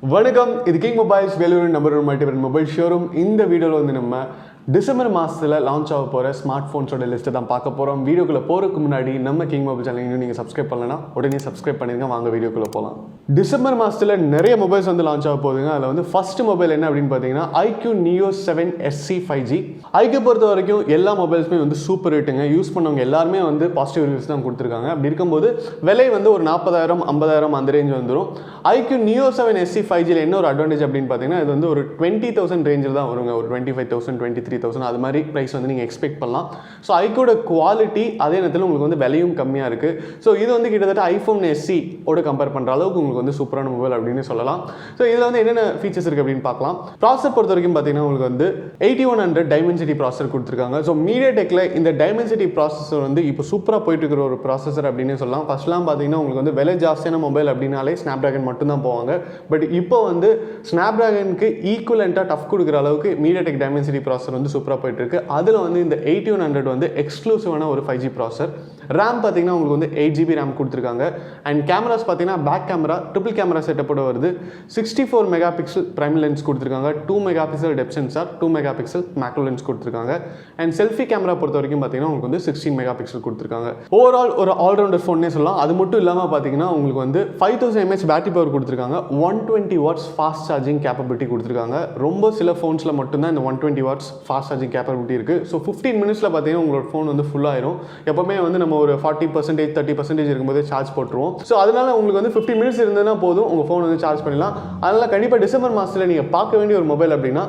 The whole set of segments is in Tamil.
வணக்கம், இது king mobiles Vellore number 1 multi brand mobile showroom. இந்த வீடியோவில் வந்து நம்ம டிசம்பர் மாதத்தில் லான்ச் ஆக போகிற ஸ்மார்ட் ஃபோன்ஸோட லிஸ்ட்டை தான் பார்க்க போகிறோம். வீடியோக்குள்ளே போகிறதுக்கு முன்னாடி நம்ம கிங் மொபைல் சேனல் இன்னும் நீங்கள் சப்ஸ்கிரைப் பண்ணலன்னா உடனே சப்ஸ்கிரைப் பண்ணிடுங்க. வாங்க வீடியோக்குள்ளே போகலாம். டிசம்பர் மாதத்தில் நிறைய மொபைல்ஸ் வந்து லான்ச் ஆக போகுதுங்க. அதில் வந்து ஃபர்ஸ்ட் மொபைல் என்ன அப்படின்னு பார்த்தீங்கன்னா iQOO Neo 7 SC 5G. iQOO பொறுத்த வரைக்கும் எல்லா மொபைல்ஸுமே வந்து சூப்பர் ரேட்டுங்க. யூஸ் பண்ணவங்க எல்லாருமே வந்து பாசிட்டிவ் ரிவ்யூஸ் தான் கொடுத்துருக்காங்க. அப்படி இருக்கும்போது விலை வந்து ஒரு 40,000 50,000 அந்த ரேஞ்ச் வந்துடும். iQOO Neo 7 SC 5Gயில் என்ன ஒரு அட்வான்டேஜ் அப்படின்னு பார்த்தீங்கன்னா இது வந்து ஒரு 20,000 ரேஞ்சில் தான் வருங்க. ஒரு 25,000 23,000 அது மாதிரி ப்ரைஸ் வந்து நீங்கள் எக்ஸ்பெக்ட் பண்ணலாம். ஸோ iQOOட குவாலிட்டி அதே நேரத்தில் உங்களுக்கு வந்து விலையும் கம்மியாக இருக்குது. ஸோ இது வந்து கிட்டத்தட்ட iPhone SE ஓட கம்பேர் பண்ணுற அளவுக்கு உங்களுக்கு வந்து சூப்பரான மொபைல் அப்படின்னு சொல்லலாம். ஸோ இதில் வந்து என்னென்ன ஃபீச்சர்ஸ் இருக்குது அப்படின்னு பார்க்கலாம். ப்ராசஸர் பொறுத்த வரைக்கும் பார்த்தீங்கன்னா உங்களுக்கு வந்து 8100 டைமென்சிட்டி ப்ராசஸர் கொடுத்துருக்காங்க. ஸோ மீடியாடெக்கில் இந்த டைமென்சிட்டி ப்ராசஸர் வந்து இப்போ சூப்பராக போயிட்டு இருக்கிற ஒரு ப்ராசஸர் அப்படின்னு சொல்லலாம். ஃபர்ஸ்ட்லாம் பார்த்தீங்கன்னா உங்களுக்கு வந்து விலை ஜாஸ்தியான மொபைல் அப்படின்னாலே ஸ்னாப்டிராகன் மட்டும்தான் போவாங்க. பட் இப்போ வந்து ஸ்னாப்டிராகனுக்கு ஈக்குவலண்ட்டாக டஃப் கொடுக்குற அளவுக்கு மீடியாடெக் டைமென்சிட்டி ப்ராசஸர் வந்து சூப்பராக போயிட்டு இருக்கு. அதில் வந்து இந்த 8100 வந்து எக்ஸ்க்ளூசிவான ஒரு 5G ப்ராசஸர். ரேம் பார்த்தீங்கன்னா உங்களுக்கு வந்து 8GB ரேம் கொடுத்துருக்காங்க. அண்ட் கேமராஸ் பார்த்தீங்கன்னா பேக் கேமரா ட்ரிபிள் கேமரா செட்டப்போட வருது. 64 மெகா பிக்சல் பிரைம் லென்ஸ் கொடுத்துருக்காங்க. 2 mega pixel depth sensor, 2 mega pixel macro lens கொடுத்துருக்காங்க. அண்ட் செல்ஃபி கேமரா பொறுத்த வரைக்கும் பார்த்தீங்கன்னா உங்களுக்கு வந்து 16 மெகா பிக்சல் கொடுத்துருக்காங்க. ஓவரால் ஒரு ஆல்ரவுண்டர் ஃபோன்னே சொல்லலாம். அது மட்டும் இல்லாமல் பார்த்தீங்கன்னா உங்களுக்கு வந்து 5000 mAh பேட்டரி பவர் கொடுத்துருக்காங்க. 120 watts ஃபாஸ்ட் சார்ஜிங் கேப்பபிலிட்டி கொடுத்துருக்காங்க. ரொம்ப சில ஃபோன்ஸில் மட்டும்தான் இந்த 120 watts ஃபாஸ்ட் சார்ஜிங் கேப்பபிலிட்டி இருக்குது. ஸோ 15 minutesல பார்த்தீங்கன்னா உங்களோட ஃபோன் வந்து ஃபுல்லாயிரும். எப்பவுமே வந்து நம்ம ஒரு 40% 30% இருக்கும்போதே சார்ஜ் போட்டுருவோம். ஸோ அதனால உங்களுக்கு வந்து 15 minutes இருந்ததுன்னா போதும் உங்கள் ஃபோன் வந்து சார்ஜ் பண்ணிடலாம். அதனால் கண்டிப்பாக டிசம்பர் மாதத்தில் நீங்கள் பார்க்க வேண்டிய ஒரு மொபைல் அப்படின்னா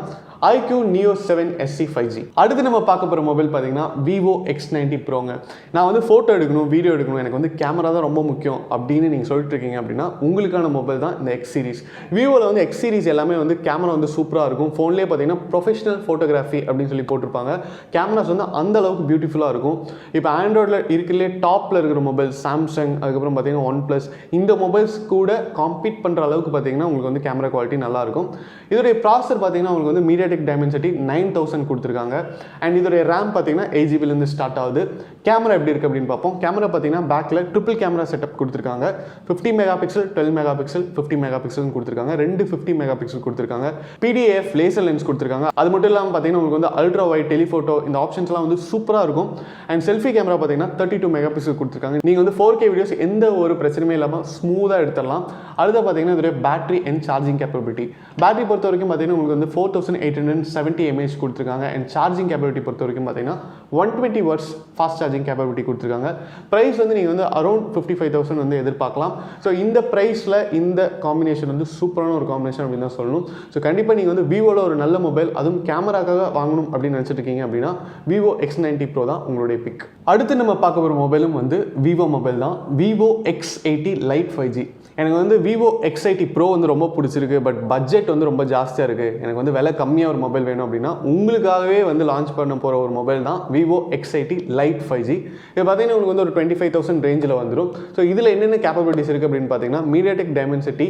iQOO Neo 7 SC 5G. அடுத்து நம்ம பார்க்க போகிற மொபைல் பார்த்தீங்கன்னா VIVO X90 Proங்க. நான் வந்து ஃபோட்டோ எடுக்கணும், வீடியோ எடுக்கணும், எனக்கு வந்து கேமரா தான் ரொம்ப முக்கியம் அப்படின்னு நீங்கள் சொல்லிட்டு இருக்கீங்க அப்படின்னா உங்களுக்கான மொபைல் தான் இந்த X சீரிஸ். விவோவில் வந்து X சீரிஸ் எல்லாமே வந்து கேமரா வந்து சூப்பராக இருக்கும். ஃபோன்லேயே பார்த்தீங்கன்னா ப்ரொஃபஷனல் ஃபோட்டோகிராஃபி அப்படின்னு சொல்லி போட்டிருப்பாங்க. கேமராஸ் வந்து அந்த அளவுக்கு பியூட்டிஃபுல்லாக இருக்கும். இப்போ ஆண்ட்ராய்டில் இருக்கிறதுலே டாப்பில் இருக்கிற மொபைல் சாம்சங், அதுக்கப்புறம் பார்த்தீங்கன்னா OnePlus, இந்த மொபைல்ஸ் கூட காம்பீட் பண்ணுற அளவுக்கு பார்த்தீங்கன்னா உங்களுக்கு வந்து கேமரா குவாலிட்டி நல்லாயிருக்கும். இதோடைய ப்ராசஸர் பார்த்தீங்கன்னா உங்களுக்கு வந்து மீடியாடெக் டைமென்சிட்டி 9000 கொடுத்துருக்காங்க. அண்ட் இதோடைய ரேம் பார்த்தீங்கன்னா 8GB ஸ்டார்ட் ஆகுது. கேமரா எப்படி இருக்குது அப்படின்னு பார்ப்போம். கேமரா பார்த்தீங்கன்னா பேக்கில் ட்ரிபிள் கேமரா செட்டப் கொடுத்துருக்காங்க. 50 mega pixel 12 mega pixel 50 mega pixel கொடுத்துருக்காங்க. 2 50 மெகா பிக்சல் கொடுத்துருக்காங்க. PDF லேசர் லென்ஸ் கொடுத்துருக்காங்க. அது மட்டும் இல்லாமல் பார்த்தீங்கன்னா உங்களுக்கு வந்து அல்ட்ரா வைட் டெலிஃபோட்டோ இந்த ஆப்ஷன்ஸ்லாம் வந்து சூப்பராக இருக்கும். அண்ட் செல்ஃபி கேமரா பார்த்தீங்கன்னா 32 மெகா பிக்சல் கொடுத்துருக்காங்க. நீங்கள் வந்து 4K வீடியோஸ் எந்த ஒரு பிரச்சனையுமே இல்லாமல் ஸ்மூத்தாக எடுத்துடலாம். அடுத்த பார்த்தீங்கன்னா இதோடைய battery and charging capability. Battery பொறுத்த வரைக்கும் பார்த்தீங்கன்னா உங்களுக்கு வந்து 4870 mAh கொடுத்துருக்காங்க. அண்ட் சார்ஜிங் கேப்பபிலிட்டி பொறுத்த வரைக்கும் பார்த்தீங்கன்னா 120 watts ஃபாஸ்ட் சார்ஜிங் கேப்பபிலிட்டி கொடுத்துருக்காங்க. ப்ரைஸ் வந்து நீங்கள் வந்து அரௌண்ட் 55,000 வந்து எதிர்பார்க்கலாம். ஸோ இந்த ப்ரைஸில் இந்த காம்பினேஷன் வந்து சூப்பரான ஒரு காம்பினேஷன் அப்படின்னு தான் சொல்லணும். ஸோ கண்டிப்பாக நீங்கள் வந்து விவோவில் ஒரு நல்ல மொபைல், அதுவும் கேமராக்காக வாங்கணும் அப்படின்னு நினச்சிட்டு இருக்கீங்க அப்படின்னா VIVO X90 Pro தான் உங்களுடைய பிக். அடுத்து நம்ம பார்க்க போகிற மொபைலும் வந்து விவோ மொபைல் தான். VIVO X80 LITE 5G. எனக்கு வந்து VIVO X80 Pro வந்து ரொம்ப பிடிச்சிருக்கு. பட் பட்ஜெட் வந்து ரொம்ப ஜாஸ்தியாக இருக்குது. எனக்கு வந்து விலை கம்மியாக ஒரு மொபைல் வேணும் அப்படின்னா உங்களுக்காகவே வந்து லான்ச் பண்ண போகிற ஒரு மொபைல் தான் VIVO X80 LITE 5G. இது பார்த்தீங்கன்னா உங்களுக்கு வந்து ஒரு 25,000 ரேஞ்சில் வந்துடும். ஸோ இதில் என்னென்ன கேப்பபிலிட்டிஸ் இருக்குது அப்படின்னு பார்த்தீங்கன்னா மீடியாடெக் டைமென்சிட்டி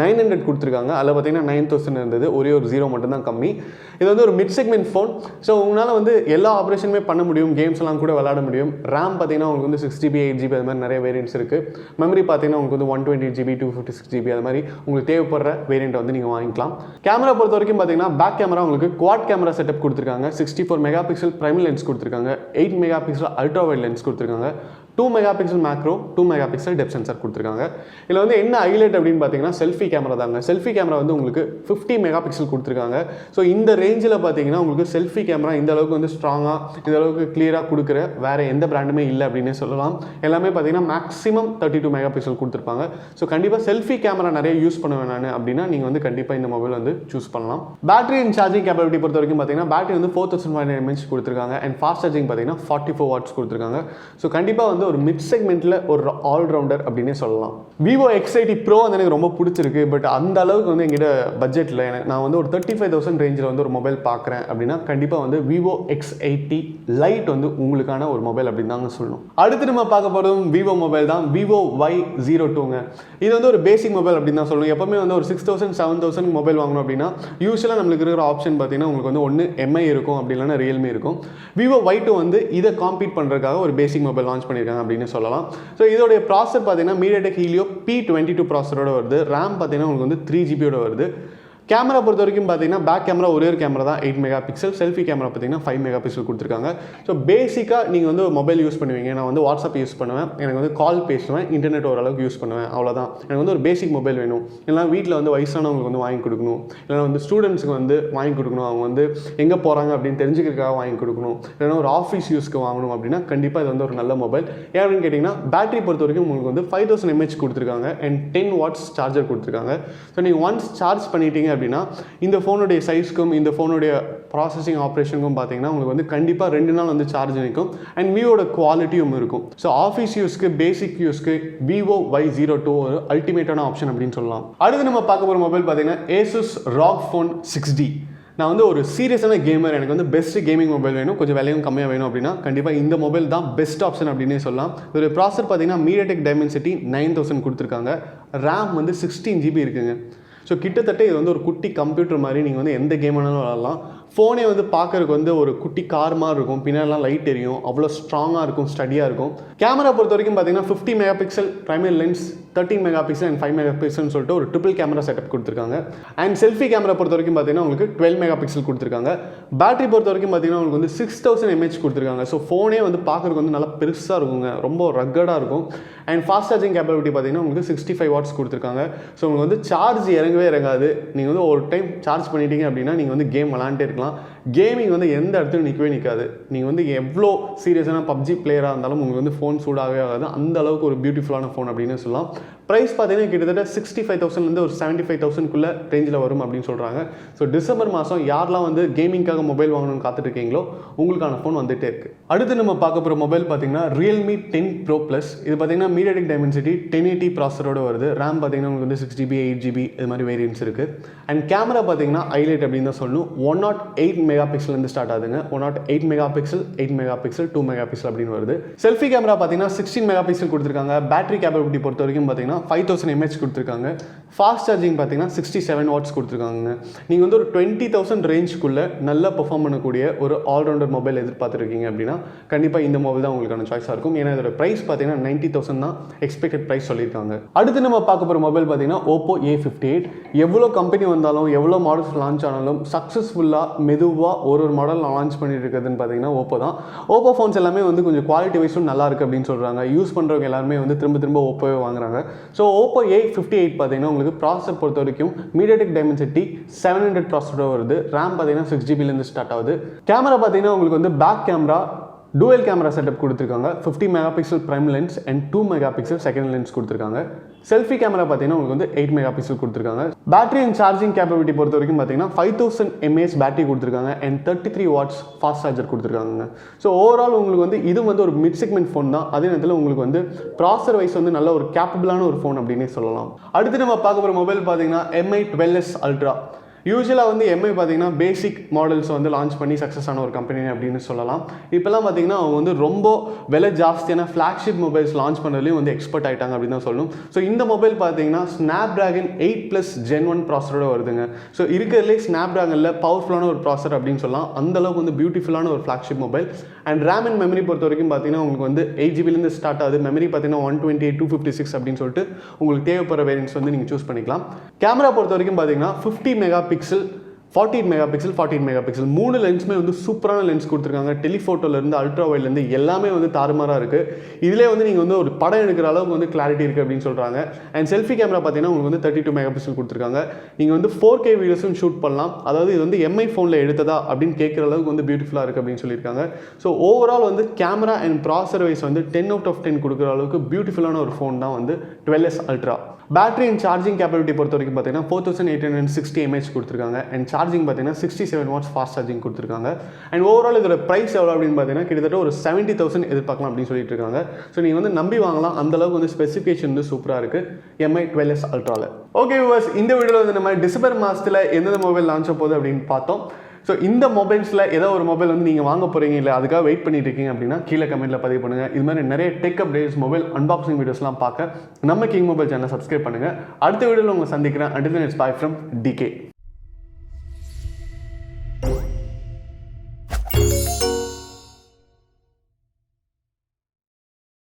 900 கொடுத்துருக்காங்க. அதில் பார்த்தீங்கன்னா 9000 இருந்தது. ஒரே ஒரு 0 மட்டும்தான் கம்மி. இது வந்து ஒரு மிட் செக்மெண்ட் ஃபோன். ஸோ உங்களால் வந்து எல்லா ஆப்ரேஷனுமே பண்ண முடியும். கேம்ஸ்லாம் கூட விளாட முடியும். ரேம் பார்த்தீங்கன்னா உங்களுக்கு வந்து 6GB 8GB அது மாதிரி நிறைய வேரியன்ட்ஸ் இருக்குது. மெமரி பார்த்தீங்கன்னா உங்களுக்கு வந்து 128GB 256GB அது மாதிரி உங்களுக்கு தேவைப்படுற வேரியண்ட்டை வந்து நீங்கள் வாங்கிக்கலாம். கேமரா பொறுத்த வரைக்கும் பார்த்தீங்கன்னா பேக் கேமரா உங்களுக்கு குவாட் கேமரா செட்டப் கொடுத்துருக்காங்க. 64 மெகா பிக்சல் பிரைம் லென்ஸ் கொடுத்துருக்காங்க. 8 mega pixel ultra wide lens கொடுத்துருக்காங்க. 2 mega pixel macro 2 mega pixel depth sensor கொடுத்துருக்காங்க. இதில் வந்து என்ன ஹைலைட் அப்படின்னு பார்த்தீங்கன்னா செல்ஃபி கேமரா தாங்க. செல்ஃபி கேமரா வந்து உங்களுக்கு 50 மெகா பிக்சல் கொடுத்துருக்காங்க. ஸோ இந்த ரேஞ்சில் பார்த்தீங்கன்னா உங்களுக்கு செல்ஃபி கேமரா இந்த அளவுக்கு வந்து ஸ்ட்ராங்காக இந்த அளவுக்கு கிளியராக கொடுக்குற வேறு எந்த பிராண்டுமே இல்லை அப்படின்னே சொல்லலாம். எல்லாமே பார்த்தீங்கன்னா மேக்ஸிமம் 32 மெகா பிக்சல் கொடுத்துருப்பாங்க. ஸோ கண்டிப்பாக செல்ஃபி கேமரா நிறைய யூஸ் பண்ணுவேன் நான் அப்படின்னா நீங்கள் வந்து கண்டிப்பாக இந்த மொபைல் வந்து சூஸ் பண்ணலாம். பேட்டரி அண்ட் சார்ஜிங் கேப்பபிலிட்டி பொறுத்த வரைக்கும் பார்த்தீங்கன்னா பேட்டரி வந்து 4500 mAh கொடுத்துருக்காங்க. அண்ட் ஃபாஸ்ட் சார்ஜிங் பார்த்தீங்கன்னா 44 watts கொடுத்துருக்காங்க. ஸோ கண்டிப்பாக வந்து ஒரு மிட் செக்மெண்ட்டில் ஒரு ஆல்ரவுண்டர் அப்படின்னே சொல்லலாம். VIVO X80 Pro வந்து எனக்கு ரொம்ப பிடிச்சிருக்கு. பட் அந்த அளவுக்கு வந்து எங்கிட்ட பட்ஜெட்டில் நான் வந்து ஒரு 35,000 ரேஞ்சில் வந்து ஒரு மொபைல் பார்க்குறேன் அப்படின்னா கண்டிப்பாக வந்து VIVO X80 LITE வந்து உங்களுக்கான ஒரு மொபைல் அப்படின்னு தாங்க சொல்லணும். அடுத்து நம்ம பார்க்க போகிறதும் விவோ மொபைல் தான். VIVO Y02ங்க. இது வந்து ஒரு பேசிக் மொபைல் அப்படின்னு தான் சொல்லணும். எப்பவுமே வந்து ஒரு 6,000 7,000 மொபைல் வாங்கணும் அப்படின்னா யூஸ்வலாக நம்மளுக்கு இருக்கிற ஆப்ஷன் பார்த்தீங்கன்னா உங்களுக்கு வந்து ஒன்று MI இருக்கும், அப்படி இல்லைன்னா REALME இருக்கும். VIVO Y2 வந்து இதை காம்பீட் பண்ணுறதுக்காக ஒரு பேசிக் மொபைல் லான்ச் பண்ணியிருக்காங்க. பண்ணியிருக்காங்க அப்படின்னு சொல்லலாம். ஸோ இதோடைய ப்ராசர் பார்த்தீங்கன்னா MediaTek Helio P22 ப்ராசரோட வருது. ரேம் பார்த்தீங்கன்னா உங்களுக்கு வந்து 3GB வருது. கேமரா பொறுத்த வரைக்கும் பார்த்தீங்கன்னா பேக் கேமரா ஒரே ஒரு கேமரா தான் 8 மெகா பிக்சல். செல்ஃபி கேமரா பார்த்தீங்கன்னா 5 மெகா பிக்சல் கொடுத்துருக்காங்க. ஸோ பேசிக்காக நீங்கள் வந்து மொபைல் யூஸ் பண்ணுவீங்க. நான் வந்து வாட்ஸ்அப் யூஸ் பண்ணுவேன், எனக்கு வந்து கால் பேசுவேன், இன்டர்நெட் ஓரளவுக்கு யூஸ் பண்ணுவேன், அவ்வளோதான். எனக்கு வந்து ஒரு பேசிக் மொபைல் வேணும். இல்லைனா வீட்டில் வந்து வயசானவங்களுக்கு வந்து வாங்கி கொடுக்கணும், இல்லைனா வந்து ஸ்டூடெண்ட்ஸுக்கு வந்து வாங்கி கொடுக்கணும், அவங்க வந்து எங்கே போகிறாங்க அப்படின்னு தெரிஞ்சுக்கிறதுக்காக வாங்கி கொடுக்கணும், இல்லைனா ஒரு ஆஃபீஸ் யூஸ்க்கு வாங்கணும் அப்படின்னா கண்டிப்பாக இது வந்து ஒரு நல்ல மொபைல். ஏன் அப்படின்னு கேட்டிங்கன்னா பேட்டரி பொறுத்த வரைக்கும் உங்களுக்கு வந்து 5000 mAh கொடுத்துருக்காங்க அண்ட் 10 watts சார்ஜர் கொடுத்துருக்காங்க. ஸோ நீங்கள் ஒன்ஸ் சார்ஜ் பண்ணிட்டீங்க அப்படின்னா இந்த ஃபோனுடைய சைஸ்க்கும் இந்த ஃபோனுடைய ப்ராசஸிங் ஆப்ரேஷனுக்கும் பார்த்தீங்கன்னா உங்களுக்கு வந்து கண்டிப்பாக 2 நாள் வந்து சார்ஜ் நிற்கும் அண்ட் விவோட குவாலிட்டியும் இருக்கும். ஸோ ஆஃபீஸ் யூஸ்க்கு பேசிக் யூஸ்க்கு விவோ Y02 ஒரு அல்டிமேட்டான ஆப்ஷன் அப்படின்னு சொல்லலாம். அடுத்து நம்ம பார்க்க போகிற மொபைல் பார்த்தீங்கன்னா ASUS ROG Phone 6D. நான் வந்து ஒரு சீரியஸான கேமர், எனக்கு வந்து பெஸ்ட் கேமிங் மொபைல் வேணும், கொஞ்சம் விலையும் கம்மியாக வேணும் அப்படின்னா கண்டிப்பாக இந்த மொபைல் தான் பெஸ்ட் ஆப்ஷன் அப்படின்னே சொல்லலாம். ஒரு ப்ராசர் பார்த்தீங்கன்னா MediaTek Dimensity 9000 கொடுத்துருக்காங்க. ரேம் வந்து 16GB இருக்குங்க. ஸோ கிட்டத்தட்ட இது வந்து ஒரு குட்டி கம்ப்யூட்டர் மாதிரி நீங்கள் வந்து எந்த கேம் வேணாலும் விளாடலாம். ஃபோனே வந்து பார்க்குறதுக்கு வந்து ஒரு குட்டி கார் மாதிரி இருக்கும், பின்னாடிலாம் லைட் எரியும், அவ்வளோ ஸ்ட்ராங்காக இருக்கும், ஸ்டடியாக இருக்கும். கேமரா பொறுத்த வரைக்கும் பார்த்தீங்கன்னா 50 mega pixel primary lens, 13 mega pixel and 5 mega பிக்சல்னு சொல்லிட்டு ஒரு ட்ரிபிள் கேமரா செட்டப் கொடுத்துருக்காங்க. அண்ட் செல்ஃபி கேமரா பொறுத்த வரைக்கும் பார்த்தீங்கன்னா உங்களுக்கு 12 மெகா பிக்சல் கொடுத்துருக்காங்க. பேட்டரி பொறுத்த வரைக்கும் பார்த்தீங்கன்னா உங்களுக்கு வந்து 6000 mAh கொடுத்துருக்காங்க. ஸோ ஃபோனே வந்து பார்க்குறதுக்கு வந்து நல்லா பெருசாக இருக்குங்க, ரொம்ப ரக்கடாக இருக்கும். அண்ட் ஃபாஸ்ட் சார்ஜிங் கேப்பபிலிட்டி பார்த்தீங்கன்னா உங்களுக்கு 65 watts கொடுத்துருக்காங்க. ஸோ உங்களுக்கு வந்து சார்ஜ் இறங்கவே இறங்காது. நீங்கள் வந்து ஒரு டைம் சார்ஜ் பண்ணிட்டீங்க அப்படின்னா நீங்கள் வந்து கேம் விளாண்டே இருக்கலாம். கேமிங் வந்து எந்த இடத்துலையும் நிற்கவே நிற்காது. நீங்கள் வந்து எவ்வளோ சீரியஸான பப்ஜி பிளேயராக இருந்தாலும் உங்களுக்கு வந்து ஃபோன் சூடாகவே ஆகாது. அந்த அளவுக்கு ஒரு பியூட்டிஃபுல்லான ஃபோன் அப்படின்னு சொல்லலாம். ப்ரைஸ் பார்த்தீங்கன்னா கிட்டத்தட்ட 65,000 ஒரு 75,000 ரேஞ்சில் வரும் அப்படின்னு சொல்கிறாங்க. ஸோ டிசம்பர் மாதம் யாரெல்லாம் வந்து கேமிங்காக மொபைல் வாங்கணும்னு காத்துட்ருக்கீங்களோ உங்களுக்கான ஃபோன் வந்துகிட்டே இருக்குது. அடுத்து நம்ம பார்க்க போகிற மொபைல் பார்த்தீங்கன்னா REALME 10 Pro Plus. இது பார்த்தீங்கன்னா MediaTek Dimensity 1080 ப்ராசரோட வருது. ரேம் பார்த்தீங்கன்னா உங்களுக்கு வந்து 6GB 8GB இது மாதிரி வேரியன்ஸ் இருக்குது. அண்ட் கேமரா பார்த்தீங்கன்னா ஹைலைட் அப்படின்னு தான் சொல்லணும். 108 மெகா பிக்சல்லேருந்து ஸ்டார்ட் ஆகுதுங்க. 108 mega pixel, 8 mega pixel, 2 mega pixel அப்படின்னு வருது. செல்ஃபி கேமரா பார்த்தீங்கன்னா 16 மெகா பிக்சல் கொடுத்துருக்காங்க. பேட்டரி கேப்பபிலிட்டி பொறுத்த வரைக்கும் பார்த்தீங்கன்னா 5000 mAh கொடுத்துருக்காங்க. ஃபாஸ்ட் சார்ஜிங் பார்த்தீங்கன்னா 67 watts கொடுத்துருக்காங்க. நீங்கள் வந்து ஒரு 20,000 ரேஞ்சுக்குள்ளே நல்லா பெர்ஃபார்ம் பண்ணக்கூடிய ஒரு ஆல்ரவுண்டர் மொபைல் எதிர்பார்த்துருக்கீங்க அப்படின்னா கண்டிப்பாக இந்த மொபைல் தான் உங்களுக்கான சாய்ஸாக இருக்கும். ஏன்னா இதோட ப்ரைஸ் பார்த்தீங்கன்னா 90,000 தான் எக்ஸ்பெக்டட் ப்ரைஸ் சொல்லியிருக்காங்க. அடுத்து நம்ம பார்க்க போகிற மொபைல் பார்த்தீங்கன்னா OPPO A58. எவ்வளோ கம்பெனி வந்தாலும் எவ்வளோ மாடல்ஸ் லான்ச் ஆனாலும் சக்ஸஸ்ஃபுல்லாக மெதுவாக ஒரு மாடல் லான்ச் பண்ணிட்டு இருக்கிறதுன்னு பார்த்தீங்கன்னா OPPO தான். OPPO ஃபோன்ஸ் எல்லாமே வந்து கொஞ்சம் குவாலிட்டி வைஸும் நல்லா இருக்குது அப்படின்னு சொல்கிறாங்க. யூஸ் பண்ணுறவங்க எல்லாருமே வந்து திரும்ப OPPOவே வாங்குறாங்க. ஸோ OPPO A58 பார்த்தீங்கன்னா உங்களுக்கு ப்ராசர் பொறுத்த வரைக்கும் MediaTek Dimensity 700 ப்ராசரோட வருது. ரேம் பார்த்தீங்கன்னா 6GBலேருந்து ஸ்டார்ட் ஆகுது. கேமரா பார்த்தீங்கன்னா உங்களுக்கு வந்து back camera dual camera setup கொடுத்துருக்காங்க. 50 mega pixel prime lens and 2 mega pixel second lens கொடுத்துருக்காங்க. செல்ஃபி கேமரா பார்த்தீங்கன்னா உங்களுக்கு வந்து 8 மெகா பிக்சல் கொடுத்துருக்காங்க. பேட்டரி அண்ட் சார்ஜிங் கேப்பபிலிட்டி பொறுத்த வரைக்கும் பார்த்தீங்கன்னா 5000 mAh பேட்டரி கொடுத்துருக்காங்க அண்ட் 33 watts ஃபாஸ்ட் சார்ஜர் கொடுத்துருக்காங்க. ஸோ ஓவரால் உங்களுக்கு வந்து இது வந்து ஒரு மிட் செக்மெண்ட் ஃபோன் தான். அதே நேரத்தில் உங்களுக்கு வந்து ப்ராசர் வைஸ் வந்து நல்ல ஒரு கேப்பபிளான ஒரு ஃபோன் அப்படின்னே சொல்லலாம். அடுத்து நம்ம பார்க்க போகிற மொபைல் பார்த்தீங்கன்னா MI 12S Ultra. யூஸ்வலாக வந்து MI பார்த்தீங்கன்னா பேசிக் மாடல்ஸ் வந்து லான்ச் பண்ணி சக்ஸஸ் ஆன ஒரு கம்பெனி அப்படின்னு சொல்லலாம். இப்போலாம் பார்த்தீங்கன்னா அவங்க வந்து ரொம்ப விலை ஜாஸ்தியான ஃப்ளாக்ஷிப் மொபைல்ஸ் லான்ச் பண்ணுறதுலேயும் வந்து எக்ஸ்பர்ட் ஆகிட்டாங்க அப்படின்னு தான் சொல்லணும். ஸோ இந்த மொபைல் பார்த்தீங்கன்னா Snapdragon 8+ Gen 1 ப்ராசரோட வருதுங்க. ஸோ இருக்கிறதுலே Snapdragonல பவர்ஃபுல்லான ஒரு ப்ராசர் அப்படின்னு சொல்லலாம். அந்தளவுக்கு வந்து பியூட்டிஃபுல்லான ஒரு flagship mobile. And RAM and memory பொறுத்த வரைக்கும் பார்த்தீங்கன்னா உங்களுக்கு வந்து 8GBலேருந்து ஸ்டார்ட் ஆகுது. மெமரி பார்த்தீங்கன்னா 128, 256 அப்படின்னு சொல்லிட்டு உங்களுக்கு தேவைப்படுற வேரியன்ஸ் வந்து நீங்கள் சூஸ் பண்ணிக்கலாம். கேமரா பொறுத்த வரைக்கும் பார்த்தீங்கன்னா 50 mega pixel, 48 mega pixel, 14 mega pixel மூணு லென்ஸுமே வந்து சூப்பரான லென்ஸ் கொடுத்துருக்காங்க. டெலிஃபோட்டோலேருந்து அல்ட்ரா வைட்லேருந்து எல்லாமே வந்து தாறுமாறாக இருக்குது. இதிலே வந்து நீங்கள் வந்து ஒரு படம் எடுக்கிற அளவுக்கு வந்து கிளாரிட்டி இருக்குது அப்படின்னு சொல்கிறாங்க. அண்ட் செல்ஃபி கேமரா பார்த்தீங்கன்னா உங்களுக்கு வந்து 32 மெகா பிக்சல் கொடுத்துருக்காங்க. நீங்கள் வந்து 4K வீடியோஸும் ஷூட் பண்ணலாம். அதாவது இது வந்து MI ஃபோனில் எடுத்ததா அப்படின்னு கேட்குற அளவுக்கு வந்து பியூட்டிஃபுல்லாக இருக்குது அப்படின்னு சொல்லியிருக்காங்க. ஸோ ஓவரால் வந்து கேமரா அண்ட் ப்ராசர் வைஸ் வந்து 10 out of 10 கொடுக்குற அளவுக்கு பியூட்டிஃபுல்லான ஒரு ஃபோன் தான் வந்து 12S Ultra. Battery and charging capability பொறுத்த வரைக்கும் பார்த்தீங்கன்னா 4860 mAh கொடுத்துருக்காங்க. அண்ட் சார்ஜிங் பார்த்தீங்கன்னா 67 watts ஃபாஸ்ட் சார்ஜிங் கொடுத்துருக்காங்க. அண்ட் ஓவரால் இதோட ப்ரைஸ் எவ்வளோ அப்படின்னு பார்த்தீங்கன்னா கிட்டத்தட்ட ஒரு 70,000 எதிர்பார்க்கலாம் அப்படின்னு சொல்லிட்டு இருக்காங்க. ஸோ நீங்கள் வந்து நம்பி வாங்கலாம். அந்தளவுக்கு வந்து ஸ்பெசிஃபிகேஷன் வந்து சூப்பராக இருக்குது MI 12S Ultraவில். ஓகே வியூவர்ஸ், இந்த வீடியோவில் வந்து நம்ம டிசம்பர் மாதத்தில் எந்தெந்த மொபைல் லான்ச் ஆக போகுது அப்படின்னு பார்த்தோம். ஸோ இந்த மொபைல்ஸில் ஏதோ ஒரு மொபைல் வந்து நீங்கள் வாங்க போகிறீங்க, இல்லை அதுக்காக வெயிட் பண்ணிட்டு இருக்கீங்க அப்படின்னா கீழே கமெண்ட்டில் பதிவு பண்ணுங்கள். இது மாதிரி நிறைய டெக் அப்டேட்ஸ், மொபைல் அன்பாக்சிங் வீடியோஸ்லாம் பார்க்க நம்ம கிங் மொபைல் சேனலை சப்ஸ்கிரைப் பண்ணுங்கள். அடுத்த வீடியோவில் உங்களை சந்திக்கிறேன். Until then, it's bye from DK.